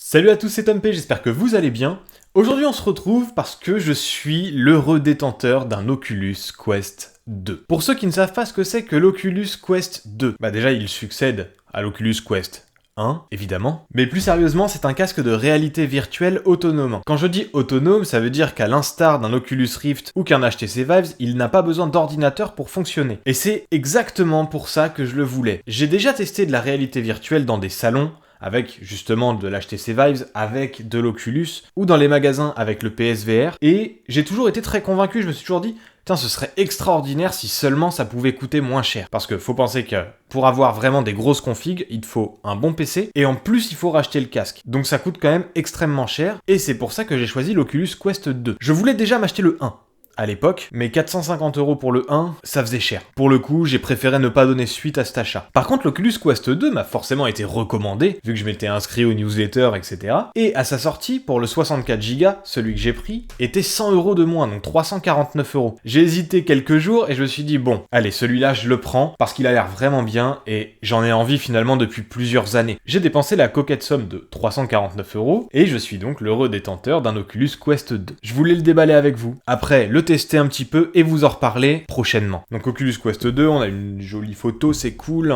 Salut à tous, c'est Tom P, j'espère que vous allez bien. Aujourd'hui on se retrouve parce que je suis l'heureux détenteur d'un Oculus Quest 2. Pour ceux qui ne savent pas ce que c'est que l'Oculus Quest 2, déjà il succède à l'Oculus Quest 1, évidemment. Mais plus sérieusement, c'est un casque de réalité virtuelle autonome. Quand je dis autonome, ça veut dire qu'à l'instar d'un Oculus Rift ou qu'un HTC Vive, il n'a pas besoin d'ordinateur pour fonctionner. Et c'est exactement pour ça que je le voulais. J'ai déjà testé de la réalité virtuelle dans des salons, avec justement de l'HTC Vive, avec de l'Oculus, ou dans les magasins avec le PSVR, et j'ai toujours été très convaincu, je me suis toujours dit, putain, ce serait extraordinaire si seulement ça pouvait coûter moins cher. Parce que faut penser que pour avoir vraiment des grosses configs, il te faut un bon PC, et en plus il faut racheter le casque. Donc ça coûte quand même extrêmement cher, et c'est pour ça que j'ai choisi l'Oculus Quest 2. Je voulais déjà m'acheter le 1. À l'époque, mais 450 € pour le 1, ça faisait cher. Pour le coup, j'ai préféré ne pas donner suite à cet achat. Par contre, l'Oculus Quest 2 m'a forcément été recommandé, vu que je m'étais inscrit aux newsletters, etc. Et à sa sortie, pour le 64 Go, celui que j'ai pris, était 100 € de moins, donc 349 €. J'ai hésité quelques jours et je me suis dit, bon, allez, celui-là, je le prends, parce qu'il a l'air vraiment bien, et j'en ai envie finalement depuis plusieurs années. J'ai dépensé la coquette somme de 349 €, et je suis donc l'heureux détenteur d'un Oculus Quest 2. Je voulais le déballer avec vous. Après, le tester un petit peu et vous en reparler prochainement. Donc Oculus Quest 2, on a une jolie photo, c'est cool.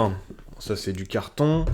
Ça c'est du carton.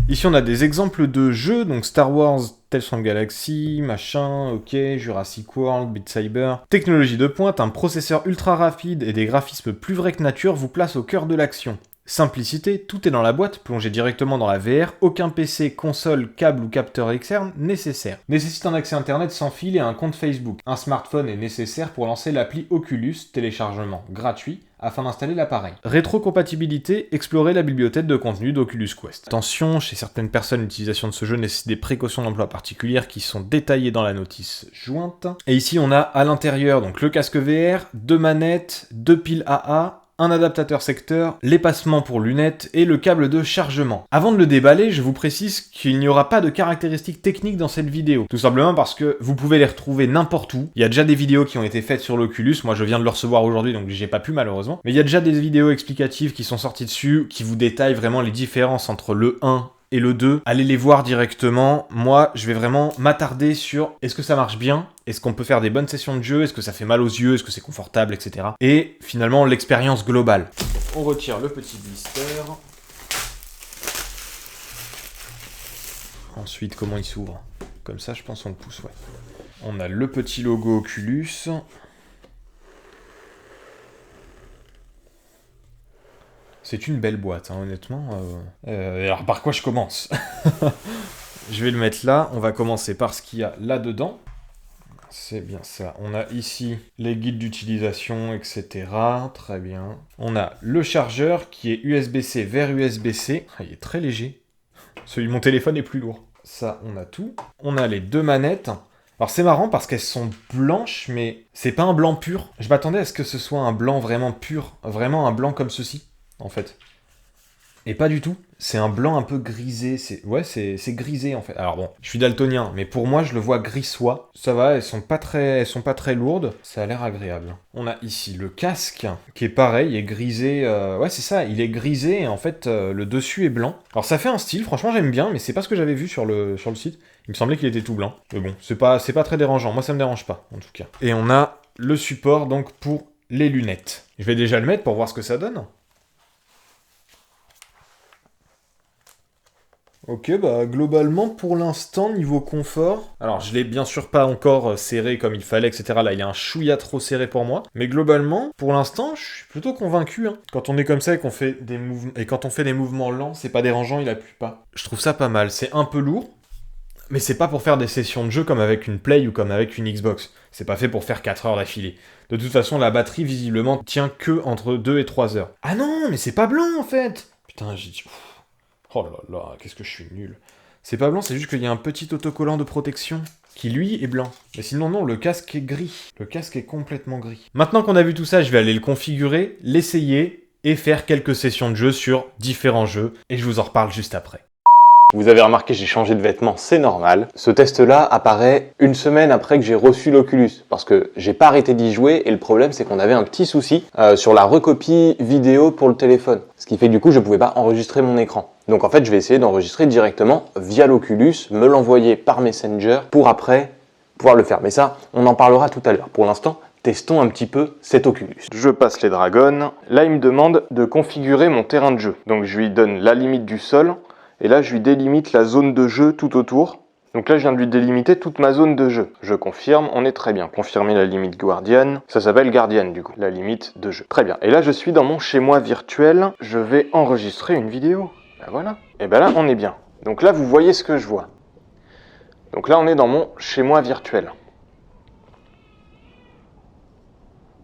Ici on a des exemples de jeux, donc Star Wars, Tales from Galaxy, machin, ok, Jurassic World, Beat Saber. Technologie de pointe, un processeur ultra rapide et des graphismes plus vrais que nature vous placent au cœur de l'action. Simplicité, tout est dans la boîte, plongé directement dans la VR, aucun PC, console, câble ou capteur externe nécessaire. Nécessite un accès internet sans fil et un compte Facebook. Un smartphone est nécessaire pour lancer l'appli Oculus, téléchargement gratuit, afin d'installer l'appareil. Rétrocompatibilité, explorer la bibliothèque de contenu d'Oculus Quest. Attention, chez certaines personnes, l'utilisation de ce jeu nécessite des précautions d'emploi particulières qui sont détaillées dans la notice jointe. Et ici, on a à l'intérieur donc le casque VR, 2 manettes, 2 piles AA, un adaptateur secteur, l'espacement pour lunettes et le câble de chargement. Avant de le déballer, je vous précise qu'il n'y aura pas de caractéristiques techniques dans cette vidéo. Tout simplement parce que vous pouvez les retrouver n'importe où. Il y a déjà des vidéos qui ont été faites sur l'Oculus, moi je viens de le recevoir aujourd'hui donc j'ai pas pu malheureusement. Mais il y a déjà des vidéos explicatives qui sont sorties dessus, qui vous détaillent vraiment les différences entre le 1 et le 2, allez les voir directement. Moi, je vais vraiment m'attarder sur est-ce que ça marche bien, est-ce qu'on peut faire des bonnes sessions de jeu, est-ce que ça fait mal aux yeux, est-ce que c'est confortable, etc. Et finalement, l'expérience globale. On retire le petit blister. Ensuite, comment il s'ouvre? Comme ça, je pense on le pousse, ouais. On a le petit logo Oculus. C'est une belle boîte, hein, honnêtement. Alors, par quoi je commence? Je vais le mettre là. On va commencer par ce qu'il y a là-dedans. C'est bien ça. On a ici les guides d'utilisation, etc. Très bien. On a le chargeur qui est USB-C vers USB-C. Ah, il est très léger. Celui de mon téléphone est plus lourd. Ça, on a tout. On a les 2 manettes. Alors c'est marrant parce qu'elles sont blanches, mais c'est pas un blanc pur. Je m'attendais à ce que ce soit un blanc vraiment pur. Vraiment un blanc comme ceci. En fait. Et pas du tout. C'est un blanc un peu grisé. C'est grisé en fait. Alors bon, je suis daltonien, mais pour moi je le vois gris soie. Ça va, elles sont pas très lourdes. Ça a l'air agréable. On a ici le casque qui est pareil, il est grisé. Ouais c'est ça, il est grisé et en fait le dessus est blanc. Alors ça fait un style, franchement j'aime bien, mais c'est pas ce que j'avais vu sur le site. Il me semblait qu'il était tout blanc. Mais bon, c'est pas très dérangeant. Moi ça me dérange pas en tout cas. Et on a le support donc pour les lunettes. Je vais déjà le mettre pour voir ce que ça donne. Ok, globalement, pour l'instant, niveau confort... Alors, je l'ai bien sûr pas encore serré comme il fallait, etc. Là, il est un chouïa trop serré pour moi. Mais globalement, pour l'instant, je suis plutôt convaincu. Hein. Quand on est comme ça et qu'on fait des mouvements... Et quand on fait des mouvements lents, c'est pas dérangeant, il appuie pas. Je trouve ça pas mal. C'est un peu lourd, mais c'est pas pour faire des sessions de jeu comme avec une Play ou comme avec une Xbox. C'est pas fait pour faire 4 heures d'affilée. De toute façon, la batterie, visiblement, tient que entre 2 et 3 heures. Ah non, mais c'est pas blanc, en fait. Putain, j'ai dit... Oh là là, qu'est-ce que je suis nul. C'est pas blanc, c'est juste qu'il y a un petit autocollant de protection qui, lui, est blanc. Mais sinon, non, le casque est gris. Le casque est complètement gris. Maintenant qu'on a vu tout ça, je vais aller le configurer, l'essayer et faire quelques sessions de jeu sur différents jeux. Et je vous en reparle juste après. Vous avez remarqué, j'ai changé de vêtements, c'est normal. Ce test-là apparaît une semaine après que j'ai reçu l'Oculus, parce que j'ai pas arrêté d'y jouer, et le problème c'est qu'on avait un petit souci sur la recopie vidéo pour le téléphone. Ce qui fait que du coup, je pouvais pas enregistrer mon écran. Donc en fait, je vais essayer d'enregistrer directement via l'Oculus, me l'envoyer par Messenger, pour après pouvoir le faire. Mais ça, on en parlera tout à l'heure. Pour l'instant, testons un petit peu cet Oculus. Je passe les dragons. Là, il me demande de configurer mon terrain de jeu. Donc je lui donne la limite du sol. Et là, je lui délimite la zone de jeu tout autour. Donc là, je viens de lui délimiter toute ma zone de jeu. Je confirme, on est très bien. Confirmer la limite Guardian. Ça s'appelle Guardian, du coup. La limite de jeu. Très bien. Et là, je suis dans mon chez-moi virtuel. Je vais enregistrer une vidéo. Ben voilà. Et ben là, on est bien. Donc là, vous voyez ce que je vois. Donc là, on est dans mon chez-moi virtuel.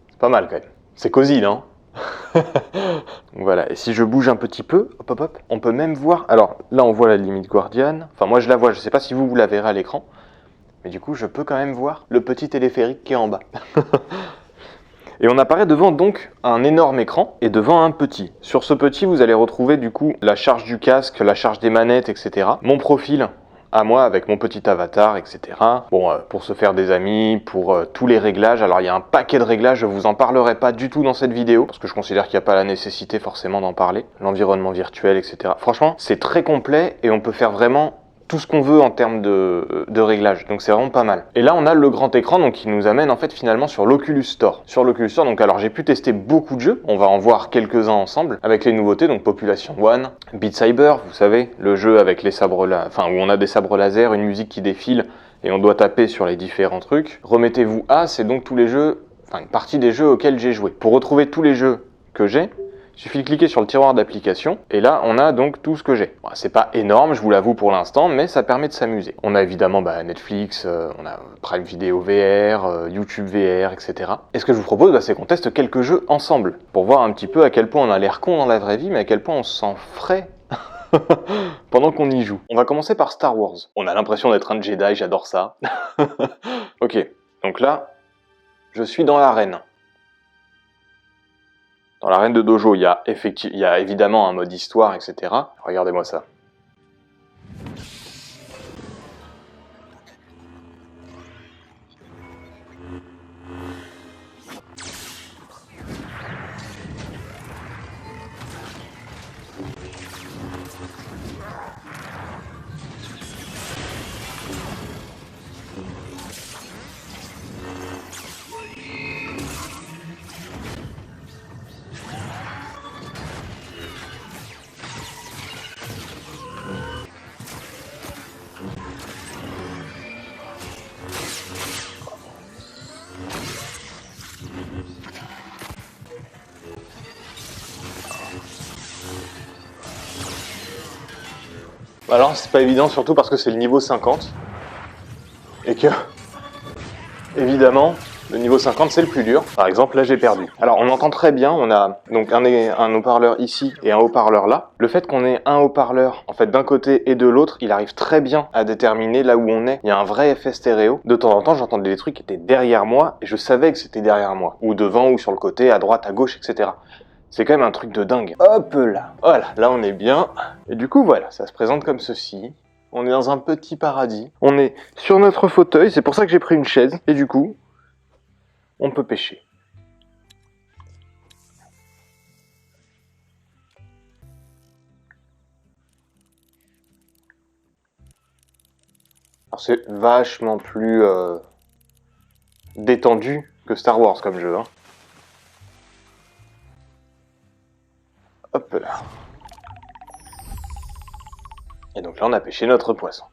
C'est pas mal quand même. C'est cosy, non? Voilà, et si je bouge un petit peu, hop hop hop, on peut même voir, alors là on voit la limite Guardian, enfin moi je la vois, je sais pas si vous la verrez à l'écran, mais du coup je peux quand même voir le petit téléphérique qui est en bas. Et on apparaît devant donc un énorme écran et devant un petit. Sur ce petit, vous allez retrouver du coup la charge du casque, la charge des manettes, etc. Mon profil à moi avec mon petit avatar, etc. Bon, pour se faire des amis, pour tous les réglages. Alors il y a un paquet de réglages, je vous en parlerai pas du tout dans cette vidéo, parce que je considère qu'il n'y a pas la nécessité forcément d'en parler. L'environnement virtuel, etc. Franchement, c'est très complet et on peut faire vraiment tout ce qu'on veut en termes de réglages, donc c'est vraiment pas mal. Et là on a le grand écran donc qui nous amène en fait finalement sur l'Oculus Store. Sur l'Oculus Store, donc alors j'ai pu tester beaucoup de jeux, on va en voir quelques-uns ensemble avec les nouveautés, donc Population One, Beat Saber, vous savez, le jeu avec les sabres enfin où on a des sabres laser, une musique qui défile et on doit taper sur les différents trucs. Remettez-vous à, c'est donc tous les jeux, enfin une partie des jeux auxquels j'ai joué. Pour retrouver tous les jeux que j'ai, il suffit de cliquer sur le tiroir d'application et là on a donc tout ce que j'ai. Bon, c'est pas énorme, je vous l'avoue pour l'instant, mais ça permet de s'amuser. On a évidemment Netflix, on a Prime Video VR, YouTube VR, etc. Et ce que je vous propose, c'est qu'on teste quelques jeux ensemble pour voir un petit peu à quel point on a l'air con dans la vraie vie, mais à quel point on s'en ferait pendant qu'on y joue. On va commencer par Star Wars. On a l'impression d'être un Jedi, j'adore ça. Ok, donc là, je suis dans l'arène. Dans l'arène de dojo, il y a évidemment un mode histoire, etc. Regardez-moi ça. Alors c'est pas évident, surtout parce que c'est le niveau 50 et que évidemment le niveau 50 c'est le plus dur. Par exemple là j'ai perdu. Alors on entend très bien, on a donc un haut-parleur ici et un haut-parleur là. Le fait qu'on ait un haut-parleur en fait d'un côté et de l'autre, il arrive très bien à déterminer là où on est. Il y a un vrai effet stéréo. De temps en temps j'entendais des trucs qui étaient derrière moi et je savais que c'était derrière moi, ou devant ou sur le côté, à droite, à gauche, etc. C'est quand même un truc de dingue. Hop là. Voilà, là on est bien. Et du coup voilà, ça se présente comme ceci. On est dans un petit paradis. On est sur notre fauteuil, c'est pour ça que j'ai pris une chaise. Et du coup, on peut pêcher. Alors c'est vachement plus détendu que Star Wars comme jeu, hein. Hop là. Et donc là, on a pêché notre poisson.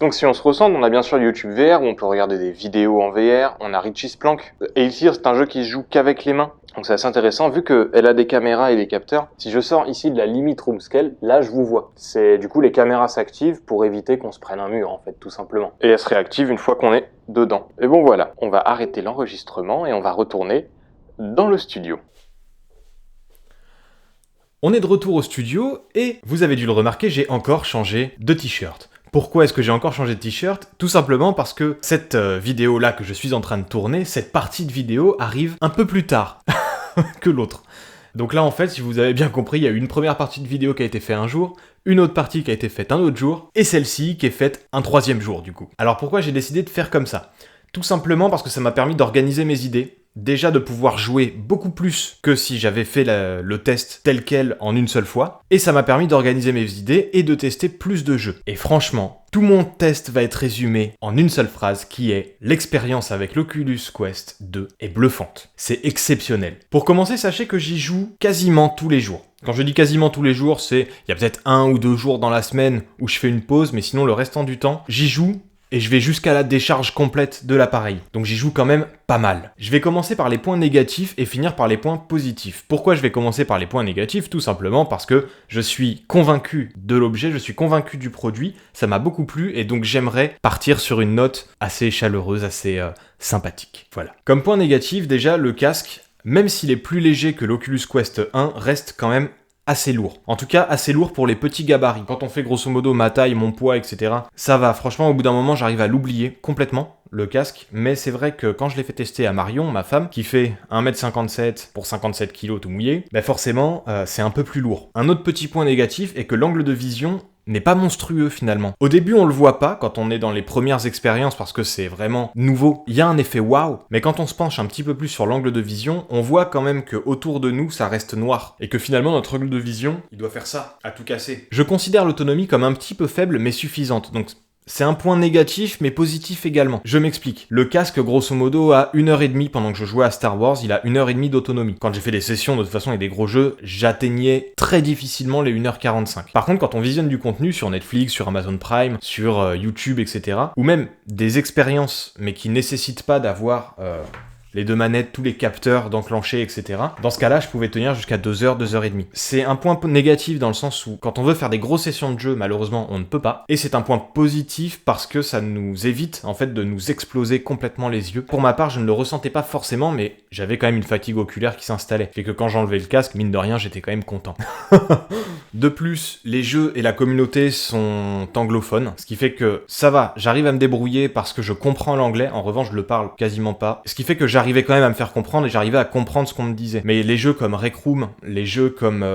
Donc si on se ressent, on a bien sûr YouTube VR, où on peut regarder des vidéos en VR, on a Richie's Plank. Et ici, c'est un jeu qui se joue qu'avec les mains. Donc c'est assez intéressant, vu qu'elle a des caméras et des capteurs. Si je sors ici de la limite room scale, là je vous vois. C'est du coup les caméras s'activent pour éviter qu'on se prenne un mur, en fait, tout simplement. Et elles se réactivent une fois qu'on est dedans. Et bon voilà, on va arrêter l'enregistrement et on va retourner dans le studio. On est de retour au studio et vous avez dû le remarquer, j'ai encore changé de t-shirt. Pourquoi est-ce que j'ai encore changé de t-shirt? Tout simplement parce que cette vidéo-là que je suis en train de tourner, cette partie de vidéo arrive un peu plus tard que l'autre. Donc là en fait, si vous avez bien compris, il y a eu une première partie de vidéo qui a été faite un jour, une autre partie qui a été faite un autre jour, et celle-ci qui est faite un troisième jour du coup. Alors pourquoi j'ai décidé de faire comme ça? Tout simplement parce que ça m'a permis d'organiser mes idées, déjà de pouvoir jouer beaucoup plus que si j'avais fait le test tel quel en une seule fois, et ça m'a permis d'organiser mes idées et de tester plus de jeux. Et franchement, tout mon test va être résumé en une seule phrase qui est: l'expérience avec l'Oculus Quest 2 est bluffante. C'est exceptionnel. Pour commencer, sachez que j'y joue quasiment tous les jours. Quand je dis quasiment tous les jours, il y a peut-être 1 ou 2 jours dans la semaine où je fais une pause, mais sinon le restant du temps, j'y joue. Et je vais jusqu'à la décharge complète de l'appareil. Donc j'y joue quand même pas mal. Je vais commencer par les points négatifs et finir par les points positifs. Pourquoi je vais commencer par les points négatifs? Tout simplement parce que je suis convaincu de l'objet, je suis convaincu du produit, ça m'a beaucoup plu et donc j'aimerais partir sur une note assez chaleureuse, assez sympathique. Voilà. Comme point négatif, déjà, le casque, même s'il est plus léger que l'Oculus Quest 1, reste quand même assez lourd. En tout cas, assez lourd pour les petits gabarits. Quand on fait grosso modo ma taille, mon poids, etc., ça va. Franchement, au bout d'un moment, j'arrive à l'oublier complètement, le casque. Mais c'est vrai que quand je l'ai fait tester à Marion, ma femme, qui fait 1m57 pour 57 kg tout mouillé, forcément, c'est un peu plus lourd. Un autre petit point négatif est que l'angle de vision n'est pas monstrueux finalement. Au début on le voit pas quand on est dans les premières expériences parce que c'est vraiment nouveau. Il y a un effet waouh, mais quand on se penche un petit peu plus sur l'angle de vision, on voit quand même que autour de nous ça reste noir et que finalement notre angle de vision, il doit faire ça, à tout casser. Je considère l'autonomie comme un petit peu faible mais suffisante. Donc c'est un point négatif, mais positif également. Je m'explique. Le casque, grosso modo, a 1h30 pendant que je jouais à Star Wars, il a 1h30 d'autonomie. Quand j'ai fait des sessions, de toute façon, et des gros jeux, j'atteignais très difficilement les 1h45. Par contre, quand on visionne du contenu sur Netflix, sur Amazon Prime, sur YouTube, etc., ou même des expériences, mais qui nécessitent pas d'avoir les 2 manettes, tous les capteurs d'enclencher, etc. Dans ce cas-là, je pouvais tenir jusqu'à 2h, 2h30. C'est un point négatif dans le sens où, quand on veut faire des grosses sessions de jeu, malheureusement, on ne peut pas. Et c'est un point positif parce que ça nous évite, en fait, de nous exploser complètement les yeux. Pour ma part, je ne le ressentais pas forcément, mais j'avais quand même une fatigue oculaire qui s'installait. Fait que quand j'enlevais le casque, mine de rien, j'étais quand même content. De plus, les jeux et la communauté sont anglophones, ce qui fait que ça va, j'arrive à me débrouiller parce que je comprends l'anglais. En revanche, je le parle quasiment pas. Ce qui fait que j'arrivais quand même à me faire comprendre et j'arrivais à comprendre ce qu'on me disait. Mais les jeux comme Rec Room, les jeux comme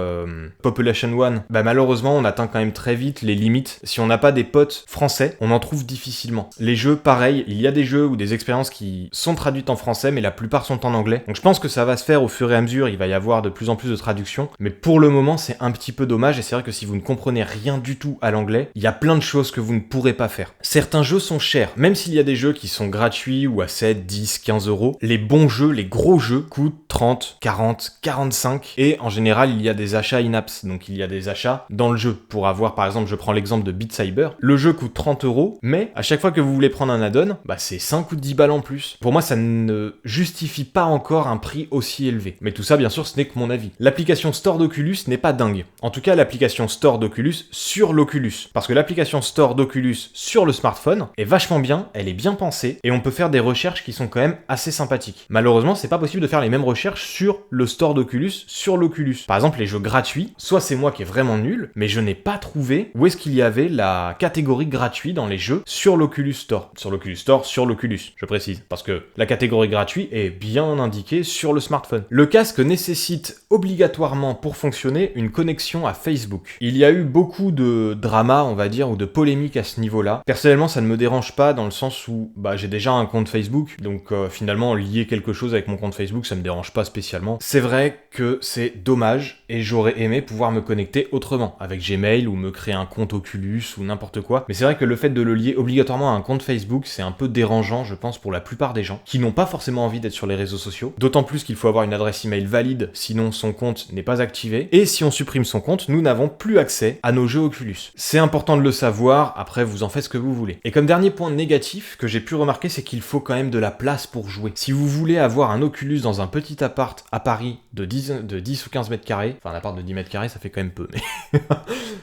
Population One, malheureusement on atteint quand même très vite les limites. Si on n'a pas des potes français, on en trouve difficilement. Les jeux, pareil, il y a des jeux ou des expériences qui sont traduites en français, mais la plupart sont en anglais. Donc je pense que ça va se faire au fur et à mesure, il va y avoir de plus en plus de traductions. Mais pour le moment, c'est un petit peu dommage et c'est vrai que si vous ne comprenez rien du tout à l'anglais, il y a plein de choses que vous ne pourrez pas faire. Certains jeux sont chers, même s'il y a des jeux qui sont gratuits ou à 7, 10, 15 euros. Les bons jeux, les gros jeux coûtent 30, 40, 45 et en général il y a des achats in-apps, donc il y a des achats dans le jeu pour avoir, par exemple, je prends l'exemple de Beat Saber, le jeu coûte 30 euros, mais à chaque fois que vous voulez prendre un add-on, c'est 5 ou 10 balles en plus. Pour moi ça ne justifie pas encore un prix aussi élevé, mais tout ça bien sûr ce n'est que mon avis. L'application Store d'Oculus n'est pas dingue, en tout cas l'application Store d'Oculus sur l'Oculus, parce que l'application Store d'Oculus sur le smartphone est vachement bien, elle est bien pensée et on peut faire des recherches qui sont quand même assez sympathiques. Malheureusement, c'est pas possible de faire les mêmes recherches sur le store d'Oculus, sur l'Oculus. Par exemple, les jeux gratuits, soit c'est moi qui est vraiment nul, mais je n'ai pas trouvé où est-ce qu'il y avait la catégorie gratuit dans les jeux sur l'Oculus Store. Sur l'Oculus Store, sur l'Oculus, je précise, parce que la catégorie gratuit est bien indiquée sur le smartphone. Le casque nécessite obligatoirement pour fonctionner une connexion à Facebook. Il y a eu beaucoup de drama, on va dire, ou de polémiques à ce niveau-là. Personnellement, ça ne me dérange pas dans le sens où j'ai déjà un compte Facebook, donc finalement lier quelque chose avec mon compte Facebook, ça me dérange pas spécialement. C'est vrai que c'est dommage et j'aurais aimé pouvoir me connecter autrement, avec Gmail ou me créer un compte Oculus ou n'importe quoi. Mais c'est vrai que le fait de le lier obligatoirement à un compte Facebook, c'est un peu dérangeant, je pense, pour la plupart des gens qui n'ont pas forcément envie d'être sur les réseaux sociaux. D'autant plus qu'il faut avoir une adresse email valide, sinon son compte n'est pas activé. Et si on supprime son compte, nous n'avons plus accès à nos jeux Oculus. C'est important de le savoir, après vous en faites ce que vous voulez. Et comme dernier point négatif que j'ai pu remarquer, c'est qu'il faut quand même de la place pour jouer. Si vous voulez avoir un Oculus dans un petit appart à Paris de 10 ou 15 mètres carrés, enfin un appart de 10 mètres carrés ça fait quand même peu, mais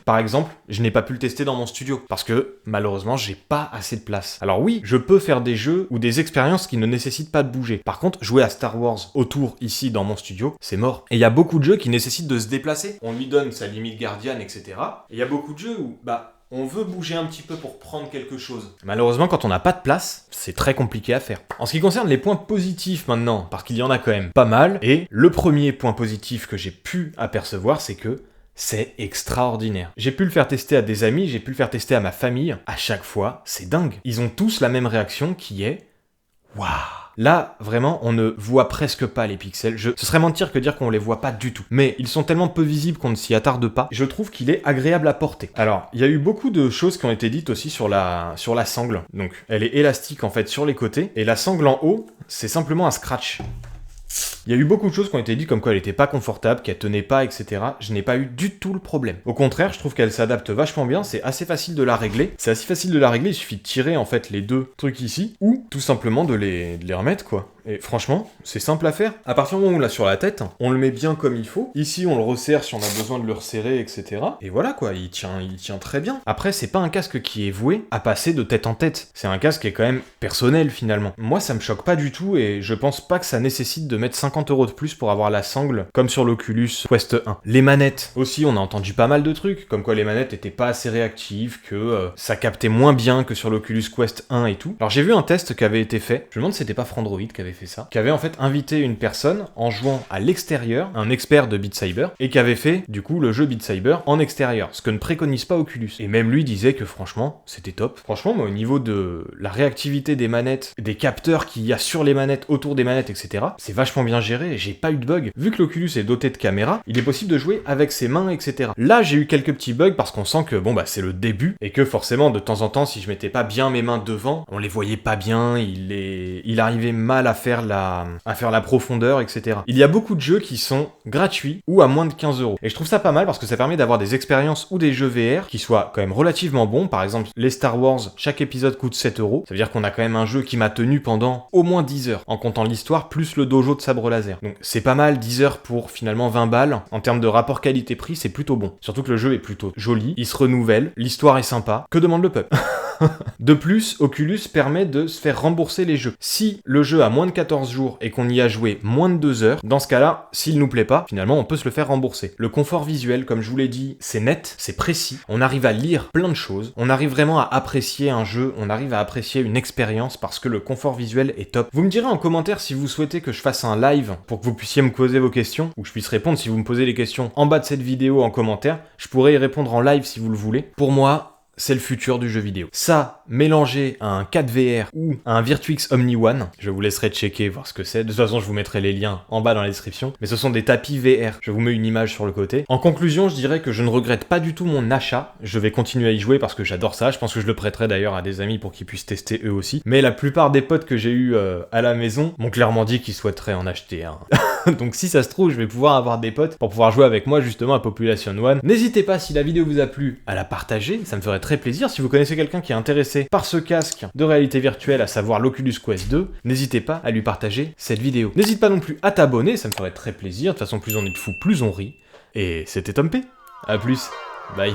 par exemple, je n'ai pas pu le tester dans mon studio parce que malheureusement j'ai pas assez de place. Alors oui, je peux faire des jeux ou des expériences qui ne nécessitent pas de bouger. Par contre, jouer à Star Wars autour ici dans mon studio, c'est mort. Et il y a beaucoup de jeux qui nécessitent de se déplacer. On lui donne sa limite gardienne, etc. Et il y a beaucoup de jeux où on veut bouger un petit peu pour prendre quelque chose. Malheureusement, quand on n'a pas de place, c'est très compliqué à faire. En ce qui concerne les points positifs maintenant, parce qu'il y en a quand même pas mal, et le premier point positif que j'ai pu apercevoir, c'est que c'est extraordinaire. J'ai pu le faire tester à des amis, j'ai pu le faire tester à ma famille. À chaque fois, c'est dingue. Ils ont tous la même réaction qui est « Waouh !» Là, vraiment, on ne voit presque pas les pixels. Ce serait mentir que dire qu'on les voit pas du tout. Mais ils sont tellement peu visibles qu'on ne s'y attarde pas. Je trouve qu'il est agréable à porter. Alors, il y a eu beaucoup de choses qui ont été dites aussi sur la sangle. Donc, elle est élastique en fait sur les côtés. Et la sangle en haut, c'est simplement un scratch. Il y a eu beaucoup de choses qui ont été dites comme quoi elle était pas confortable, qu'elle tenait pas, etc. Je n'ai pas eu du tout le problème. Au contraire, je trouve qu'elle s'adapte vachement bien, c'est assez facile de la régler. C'est assez facile de la régler, il suffit de tirer en fait les deux trucs ici, ou tout simplement de les remettre quoi. Et franchement, c'est simple à faire. À partir du moment où on l'a sur la tête, on le met bien comme il faut. Ici, on le resserre si on a besoin de le resserrer, etc. Et voilà quoi, il tient très bien. Après, c'est pas un casque qui est voué à passer de tête en tête. C'est un casque qui est quand même personnel finalement. Moi, ça me choque pas du tout et je pense pas que ça nécessite de mettre 50 € de plus pour avoir la sangle, comme sur l'Oculus Quest 1. Les manettes, aussi, on a entendu pas mal de trucs, comme quoi les manettes étaient pas assez réactives, que ça captait moins bien que sur l'Oculus Quest 1 et tout. Alors j'ai vu un test qui avait été fait, je me demande si c'était pas Frandroid qui avait fait ça, qui avait en fait invité une personne en jouant à l'extérieur, un expert de Beat Saber, et qui avait fait du coup le jeu Beat Saber en extérieur, ce que ne préconise pas Oculus. Et même lui disait que franchement, c'était top. Franchement, moi, au niveau de la réactivité des manettes, des capteurs qu'il y a sur les manettes, autour des manettes, etc., c'est vachement bien géré et j'ai pas eu de bug. Vu que l'Oculus est doté de caméras, il est possible de jouer avec ses mains, etc. Là, j'ai eu quelques petits bugs parce qu'on sent que bon bah c'est le début et que forcément de temps en temps, si je mettais pas bien mes mains devant, on les voyait pas bien, il arrivait mal à faire la profondeur, etc. Il y a beaucoup de jeux qui sont gratuits ou à moins de 15 €. Et je trouve ça pas mal parce que ça permet d'avoir des expériences ou des jeux VR qui soient quand même relativement bons. Par exemple, les Star Wars, chaque épisode coûte 7 €. Ça veut dire qu'on a quand même un jeu qui m'a tenu pendant au moins 10 heures, en comptant l'histoire plus le dojo de sabre laser. Donc c'est pas mal, 10 heures pour finalement 20 balles. En termes de rapport qualité-prix, c'est plutôt bon. Surtout que le jeu est plutôt joli, il se renouvelle, l'histoire est sympa. Que demande le peuple? De plus, Oculus permet de se faire rembourser les jeux. Si le jeu a moins de 14 jours et qu'on y a joué moins de 2 heures, dans ce cas-là, s'il nous plaît pas, finalement on peut se le faire rembourser. Le confort visuel, comme je vous l'ai dit, c'est net, c'est précis, on arrive à lire plein de choses, on arrive vraiment à apprécier un jeu, on arrive à apprécier une expérience parce que le confort visuel est top. Vous me direz en commentaire si vous souhaitez que je fasse un live pour que vous puissiez me poser vos questions, ou que je puisse répondre si vous me posez les questions en bas de cette vidéo en commentaire, je pourrais y répondre en live si vous le voulez. Pour moi, c'est le futur du jeu vidéo. Ça, mélangé à un 4VR ou à un Virtuix Omni One, je vous laisserai checker, voir ce que c'est. De toute façon, je vous mettrai les liens en bas dans la description. Mais ce sont des tapis VR. Je vous mets une image sur le côté. En conclusion, je dirais que je ne regrette pas du tout mon achat. Je vais continuer à y jouer parce que j'adore ça. Je pense que je le prêterai d'ailleurs à des amis pour qu'ils puissent tester eux aussi. Mais la plupart des potes que j'ai eu à la maison m'ont clairement dit qu'ils souhaiteraient en acheter un. Donc si ça se trouve, je vais pouvoir avoir des potes pour pouvoir jouer avec moi justement à Population One. N'hésitez pas, si la vidéo vous a plu, à la partager. Ça me ferait très plaisir. Si vous connaissez quelqu'un qui est intéressé par ce casque de réalité virtuelle, à savoir l'Oculus Quest 2, n'hésitez pas à lui partager cette vidéo. N'hésite pas non plus à t'abonner, ça me ferait très plaisir. De toute façon, plus on est de fous, plus on rit. Et c'était Tom P. A plus. Bye.